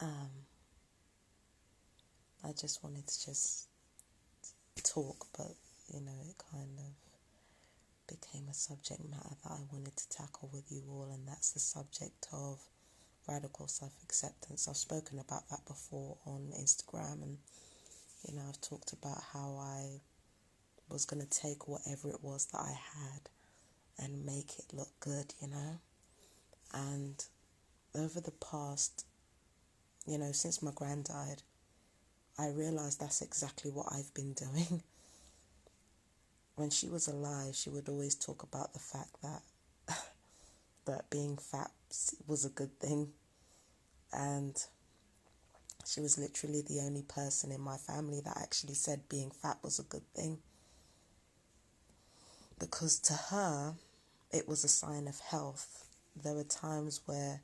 I just wanted to just talk, but, you know, it kind of became a subject matter that I wanted to tackle with you all, and that's the subject of radical self-acceptance. I've spoken about that before on Instagram, and, you know, I've talked about how I was going to take whatever it was that I had and make it look good, you know. And over the past, you know, since my gran died, I realised that's exactly what I've been doing. When she was alive, she would always talk about the fact that that being fat was a good thing. And she was literally the only person in my family that actually said being fat was a good thing. Because to her, it was a sign of health. There were times where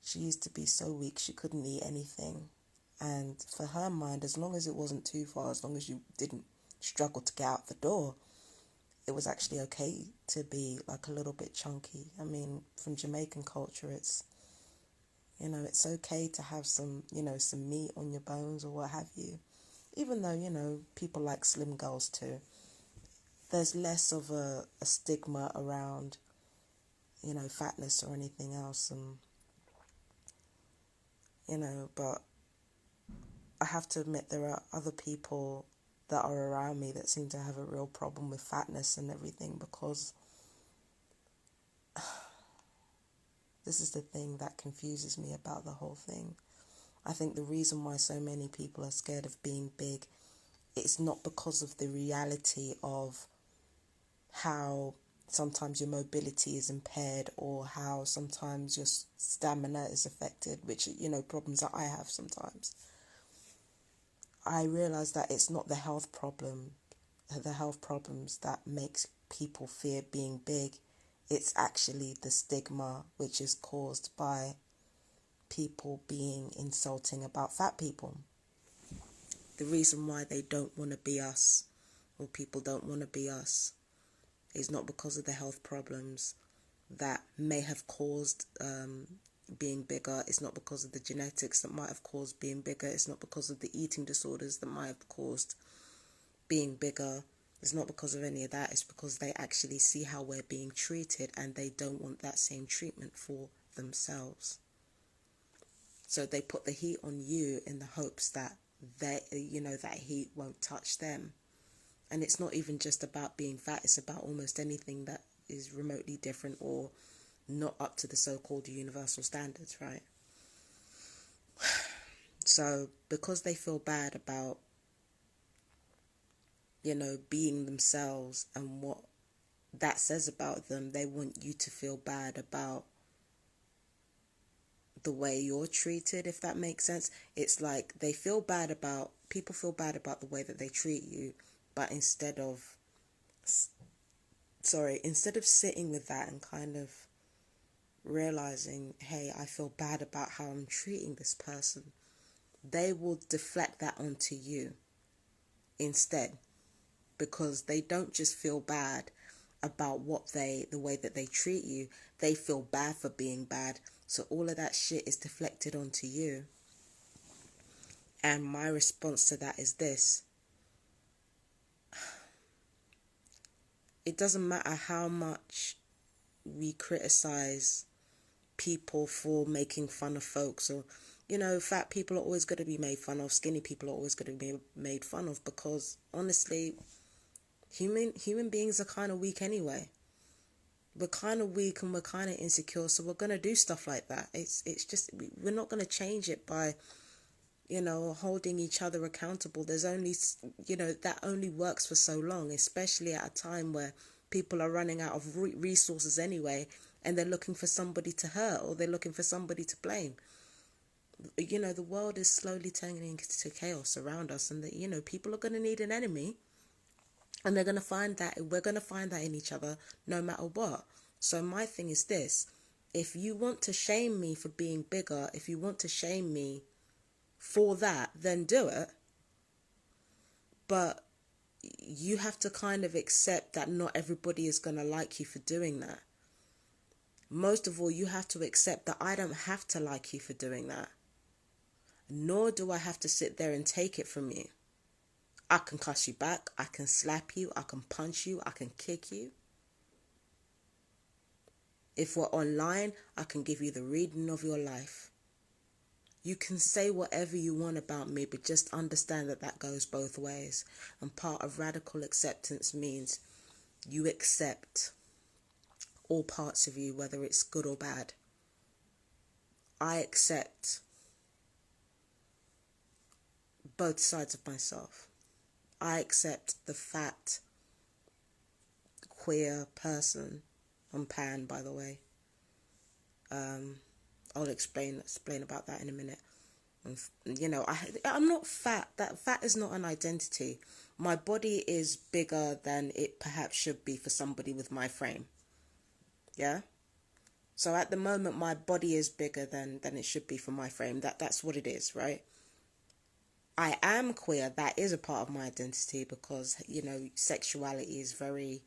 she used to be so weak she couldn't eat anything. And for her mind, as long as it wasn't too far, as long as you didn't struggle to get out the door, it was actually okay to be like a little bit chunky. I mean, from Jamaican culture, it's, you know, it's okay to have some, you know, some meat on your bones or what have you. Even though, you know, people like slim girls too. There's less of a stigma around, you know, fatness or anything else. And, you know, but I have to admit there are other people that are around me that seem to have a real problem with fatness and everything, because this is the thing that confuses me about the whole thing. I think the reason why so many people are scared of being big, it's not because of the reality of how sometimes your mobility is impaired or how sometimes your stamina is affected, which, you know, problems that I have sometimes. I realise that it's not the health problems that makes people fear being big. It's actually the stigma which is caused by people being insulting about fat people. The reason why they don't want to be us, or people don't want to be us, is not because of the health problems that may have caused being bigger. It's not because of the genetics that might have caused being bigger. It's not because of the eating disorders that might have caused being bigger. It's not because of any of that. It's because they actually see how we're being treated and they don't want that same treatment for themselves. So they put the heat on you in the hopes that they, you know, that heat won't touch them. And it's not even just about being fat. It's about almost anything that is remotely different or not up to the so-called universal standards, right? So because they feel bad about, you know, being themselves and what that says about them, they want you to feel bad about the way you're treated, if that makes sense. It's like people feel bad about the way that they treat you, but instead of sitting with that and kind of realizing, hey, I feel bad about how I'm treating this person, they will deflect that onto you instead, because they don't just feel bad about the way that they treat you, they feel bad for being bad. So all of that shit is deflected onto you. And my response to that is this: it doesn't matter how much we criticize people for making fun of folks, or, you know, fat people are always going to be made fun of, skinny people are always going to be made fun of, because honestly, human beings are kind of weak anyway. We're kind of weak and we're kind of insecure, so we're going to do stuff like that. It's just, we're not going to change it by, you know, holding each other accountable. There's only, you know, that only works for so long, especially at a time where people are running out of resources anyway, and they're looking for somebody to hurt, or they're looking for somebody to blame. You know, the world is slowly turning into chaos around us, and you know, people are going to need an enemy, and they're going to find that, we're going to find that in each other no matter what. So my thing is this: if you want to shame me for being bigger, if you want to shame me for that, then do it. But you have to kind of accept that not everybody is going to like you for doing that. Most of all, you have to accept that I don't have to like you for doing that. nor do I have to sit there and take it from you. I can cuss you back, I can slap you, I can punch you, I can kick you. If we're online, I can give you the reading of your life. You can say whatever you want about me, but just understand that that goes both ways. And part of radical acceptance means you accept all parts of you, whether it's good or bad. I accept both sides of myself. I accept the fat, queer person. I'm pan, by the way. I'll explain about that in a minute. You know, I'm not fat. That fat is not an identity. My body is bigger than it perhaps should be for somebody with my frame. Yeah? So at the moment, my body is bigger than it should be for my frame. That's what it is, right? I am queer. That is a part of my identity because, you know, sexuality is very,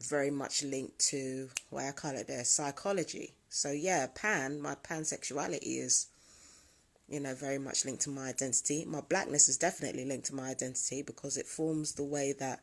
very much linked to, what I call it there, psychology. So yeah, my pansexuality is, you know, very much linked to my identity. My blackness is definitely linked to my identity because it forms the way that,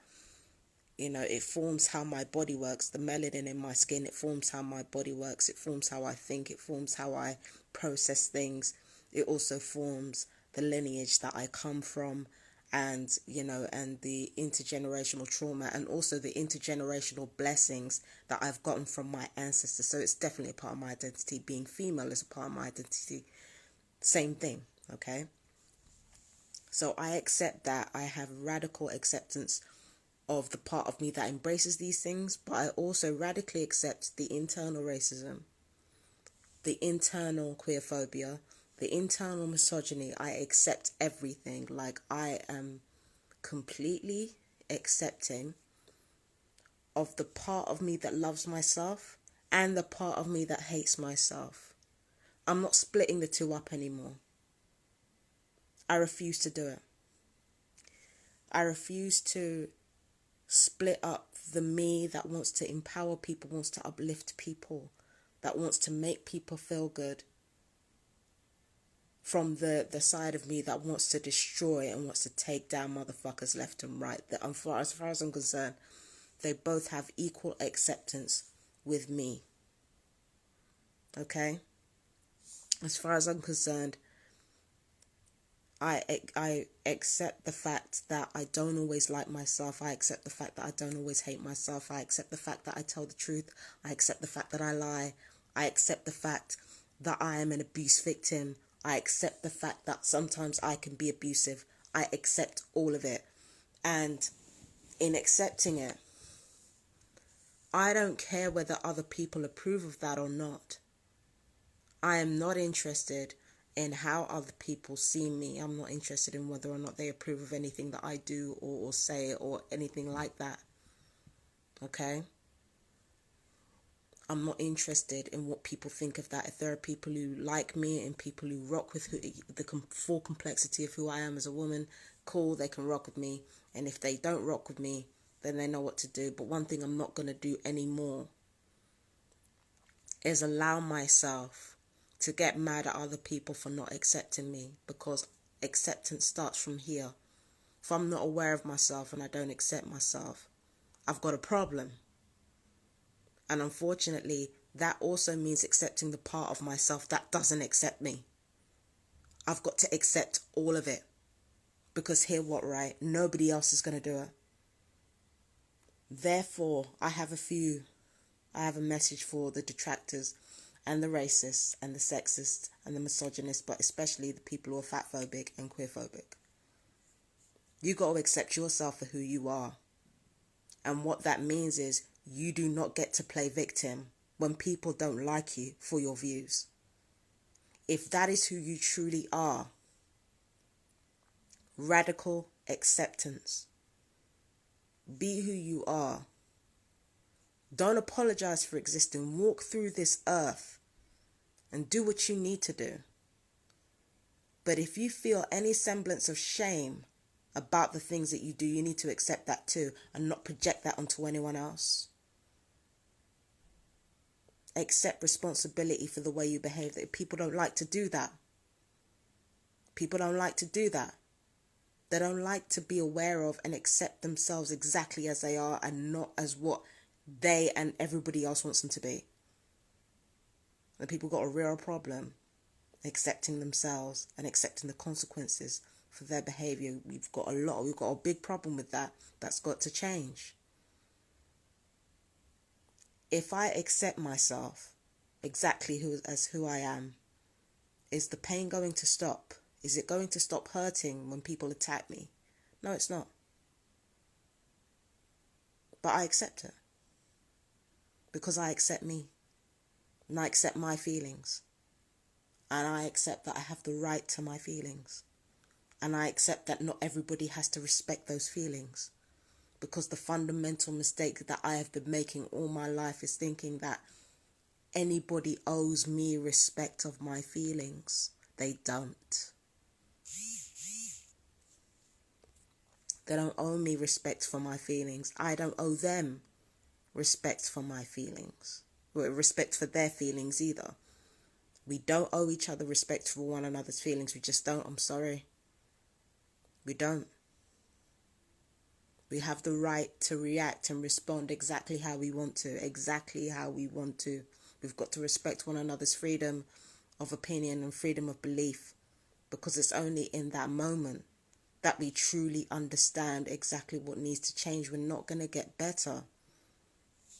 you know, it forms how my body works. The melanin in my skin, it forms how my body works. It forms how I think. It forms how I process things. It also forms the lineage that I come from, and, you know, and the intergenerational trauma, and also the intergenerational blessings that I've gotten from my ancestors. So it's definitely a part of my identity. Being female is a part of my identity. Same thing, okay? So I accept that. I have radical acceptance of the part of me that embraces these things, but I also radically accept the internal racism, the internal queerphobia, the internal misogyny. I accept everything. Like, I am completely accepting of the part of me that loves myself and the part of me that hates myself. I'm not splitting the two up anymore. I refuse to do it. I refuse to split up the me that wants to empower people, wants to uplift people, that wants to make people feel good, from the side of me that wants to destroy and wants to take down motherfuckers left and right. That, as far as I'm concerned, they both have equal acceptance with me. Okay? As far as I'm concerned, I accept the fact that I don't always like myself. I accept the fact that I don't always hate myself. I accept the fact that I tell the truth. I accept the fact that I lie. I accept the fact that I am an abuse victim. I accept the fact that sometimes I can be abusive. I accept all of it. And in accepting it, I don't care whether other people approve of that or not. I am not interested in how other people see me. I'm not interested in whether or not they approve of anything that I do or say or anything like that. Okay? I'm not interested in what people think of that. If there are people who like me and people who rock with the full complexity of who I am as a woman, cool, they can rock with me. And if they don't rock with me, then they know what to do. But one thing I'm not going to do anymore is allow myself to get mad at other people for not accepting me, because acceptance starts from here. If I'm not aware of myself and I don't accept myself, I've got a problem. And unfortunately, that also means accepting the part of myself that doesn't accept me. I've got to accept all of it. Because hear what, right? Nobody else is going to do it. Therefore, I have a message for the detractors and the racists and the sexists and the misogynists, but especially the people who are fatphobic and queerphobic. You got to accept yourself for who you are. And what that means is you do not get to play victim when people don't like you for your views. If that is who you truly are, radical acceptance. Be who you are. Don't apologize for existing. Walk through this earth and do what you need to do. But if you feel any semblance of shame about the things that you do, you need to accept that too and not project that onto anyone else. Accept responsibility for the way you behave. That people don't like to do that. People don't like to do that. They don't like to be aware of and accept themselves exactly as they are and not as what they and everybody else wants them to be. And people got a real problem accepting themselves and accepting the consequences for their behavior. We've got a big problem with that. That's got to change. If I accept myself exactly who I am, is the pain going to stop? Is it going to stop hurting when people attack me? No, it's not. But I accept it. Because I accept me. And I accept my feelings. And I accept that I have the right to my feelings. And I accept that not everybody has to respect those feelings. Because the fundamental mistake that I have been making all my life is thinking that anybody owes me respect of my feelings. They don't. They don't owe me respect for my feelings. I don't owe them respect for my feelings. Or respect for their feelings either. We don't owe each other respect for one another's feelings. We just don't. I'm sorry. We don't. We have the right to react and respond exactly how we want to. Exactly how we want to. We've got to respect one another's freedom of opinion and freedom of belief. Because it's only in that moment that we truly understand exactly what needs to change. We're not going to get better.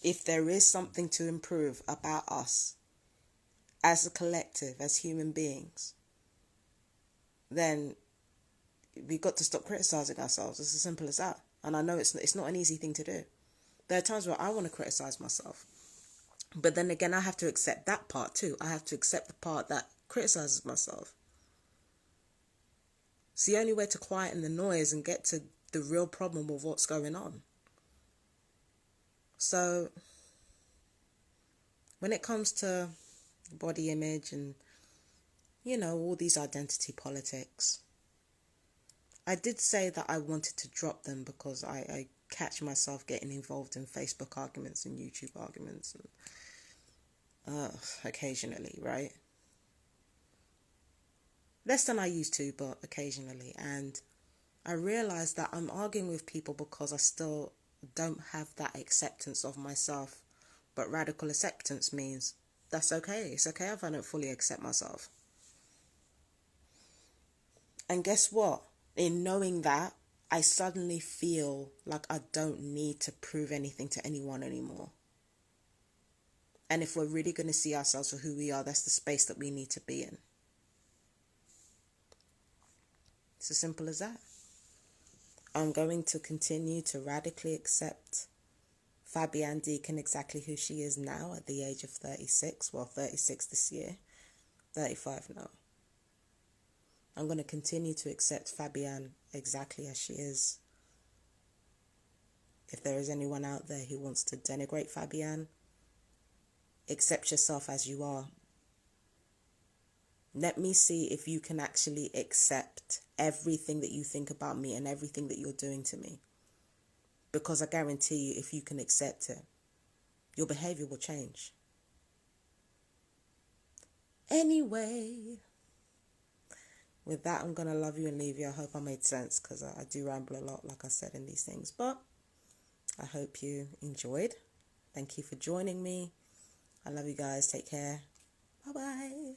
If there is something to improve about us as a collective, as human beings, then we've got to stop criticizing ourselves. It's as simple as that. And I know it's not an easy thing to do. There are times where I want to criticize myself. But then again, I have to accept that part too. I have to accept the part that criticizes myself. It's the only way to quieten the noise and get to the real problem of what's going on. So, when it comes to body image and, all these identity politics, I did say that I wanted to drop them because I catch myself getting involved in Facebook arguments and YouTube arguments and occasionally, right? Less than I used to, but occasionally. And I realized that I'm arguing with people because I still don't have that acceptance of myself. But radical acceptance means that's okay. It's okay if I don't fully accept myself. And guess what? In knowing that, I suddenly feel like I don't need to prove anything to anyone anymore. And if we're really going to see ourselves for who we are, that's the space that we need to be in. It's as simple as that. I'm going to continue to radically accept Fabienne Deacon exactly who she is now at the age of 36. Well, 36 this year. 35 now. I'm going to continue to accept Fabienne exactly as she is. If there is anyone out there who wants to denigrate Fabienne, accept yourself as you are. Let me see if you can actually accept everything that you think about me and everything that you're doing to me. Because I guarantee you, if you can accept it, your behavior will change. Anyway, with that, I'm going to love you and leave you. I hope I made sense because I do ramble a lot, like I said, in these things. But I hope you enjoyed. Thank you for joining me. I love you guys. Take care. Bye-bye.